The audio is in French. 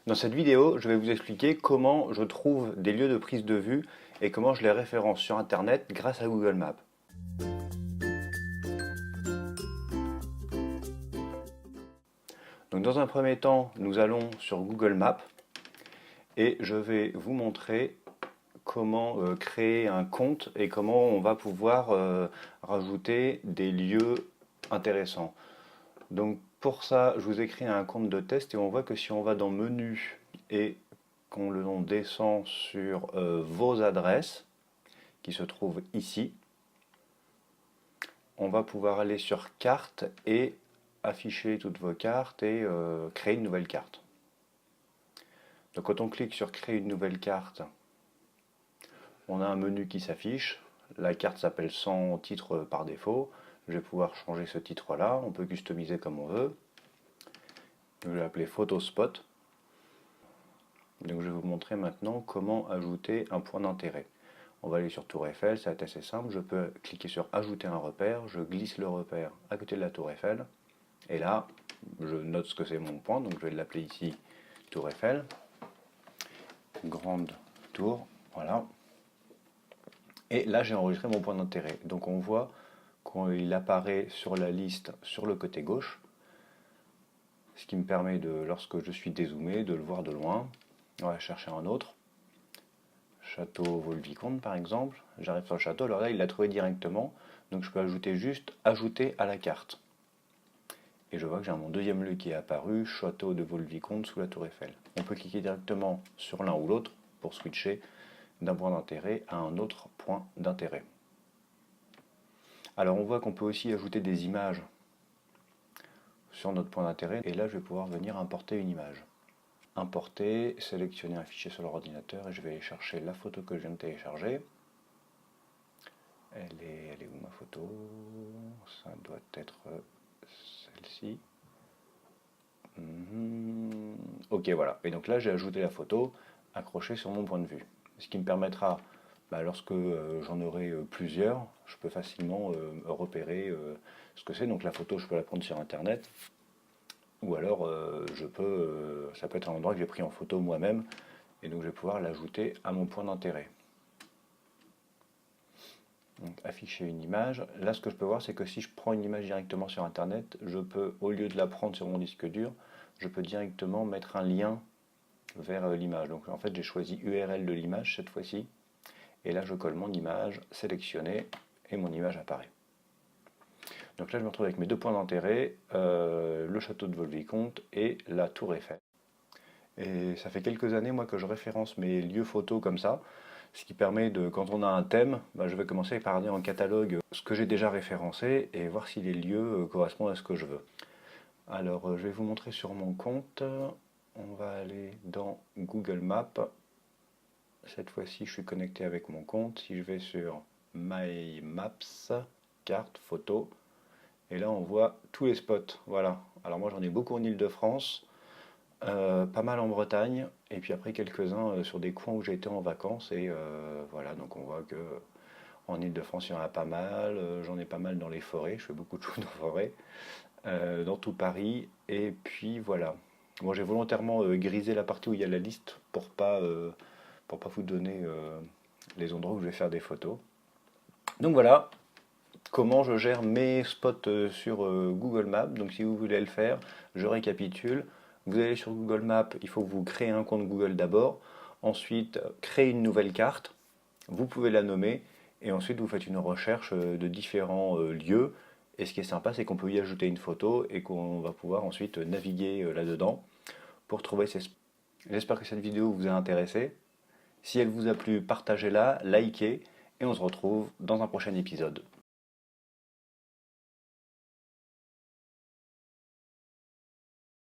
Dans cette vidéo, je vais vous expliquer comment je trouve des lieux de prise de vue et comment je les référence sur Internet grâce à Google Maps. Donc dans un premier temps, nous allons sur Google Maps et je vais vous montrer comment créer un compte et comment on va pouvoir rajouter des lieux intéressants. Donc pour ça, je vous ai créé un compte de test et on voit que si on va dans Menu et qu'on descend sur vos adresses, qui se trouvent ici, on va pouvoir aller sur carte et afficher toutes vos cartes et créer une nouvelle carte. Donc quand on clique sur créer une nouvelle carte, on a un menu qui s'affiche. La carte s'appelle sans titre par défaut. Je vais pouvoir changer ce titre là, on peut customiser comme on veut. Je vais l'appeler Photospot. Donc je vais vous montrer maintenant comment ajouter un point d'intérêt. On va aller sur Tour Eiffel, ça va être assez simple. Je peux cliquer sur ajouter un repère, je glisse le repère à côté de la Tour Eiffel. Et là, je note ce que c'est mon point, donc je vais l'appeler ici Tour Eiffel. Grande tour, voilà. Et là, j'ai enregistré mon point d'intérêt. Donc on voit qu'il apparaît sur la liste sur le côté gauche, ce qui me permet de, lorsque je suis dézoomé, de le voir de loin. On va chercher un autre. Château Vaux-le-Vicomte par exemple. J'arrive sur le château, alors là il l'a trouvé directement, donc je peux ajouter juste ajouter à la carte. Et je vois que j'ai mon deuxième lieu qui est apparu, château de Vaux-le-Vicomte sous la Tour Eiffel. On peut cliquer directement sur l'un ou l'autre pour switcher d'un point d'intérêt à un autre point d'intérêt. Alors on voit qu'on peut aussi ajouter des images sur notre point d'intérêt, et là je vais pouvoir venir importer une image. Importer, sélectionner un fichier sur l'ordinateur et je vais aller chercher la photo que je viens de télécharger. Elle est où ma photo? Ça doit être celle-ci. Ok, voilà. Et donc là, j'ai ajouté la photo accrochée sur mon point de vue. Ce qui me permettra, lorsque j'en aurai plusieurs, je peux facilement repérer ce que c'est. Donc la photo, je peux la prendre sur Internet. Ou alors, ça peut être un endroit que j'ai pris en photo moi-même. Et donc, je vais pouvoir l'ajouter à mon point d'intérêt. Donc, afficher une image. Là, ce que je peux voir, c'est que si je prends une image directement sur Internet, je peux, au lieu de la prendre sur mon disque dur, je peux directement mettre un lien vers l'image. Donc, en fait, j'ai choisi URL de l'image cette fois-ci. Et là, je colle mon image, sélectionnée, et mon image apparaît. Donc là, je me retrouve avec mes deux points d'intérêt, le château de Vaux-le-Vicomte et la Tour Eiffel. Et ça fait quelques années, moi, que je référence mes lieux photos comme ça, ce qui permet de, quand on a un thème, je vais commencer par regarder en catalogue ce que j'ai déjà référencé et voir si les lieux correspondent à ce que je veux. Alors, je vais vous montrer sur mon compte. On va aller dans Google Maps. Cette fois-ci, je suis connecté avec mon compte. Si je vais sur My Maps, carte, photo, et là on voit tous les spots. Voilà. Alors moi j'en ai beaucoup en Île-de-France, pas mal en Bretagne, et puis après quelques-uns sur des coins où j'ai été en vacances. Et voilà, donc on voit que en Île-de-France il y en a pas mal. J'en ai pas mal dans les forêts. Je fais beaucoup de choses en forêt, dans tout Paris. Et puis voilà. Bon, j'ai volontairement grisé la partie où il y a la liste pour pas vous donner les endroits où je vais faire des photos. Donc voilà comment je gère mes spots sur Google Maps. Donc si vous voulez le faire, je récapitule. Vous allez sur Google Maps, il faut que vous créez un compte Google d'abord. Ensuite, créer une nouvelle carte. Vous pouvez la nommer. Et ensuite, vous faites une recherche de différents lieux. Et ce qui est sympa, c'est qu'on peut y ajouter une photo et qu'on va pouvoir ensuite naviguer là-dedans pour trouver ces spots. J'espère que cette vidéo vous a intéressé. Si elle vous a plu, partagez-la, likez, et on se retrouve dans un prochain épisode.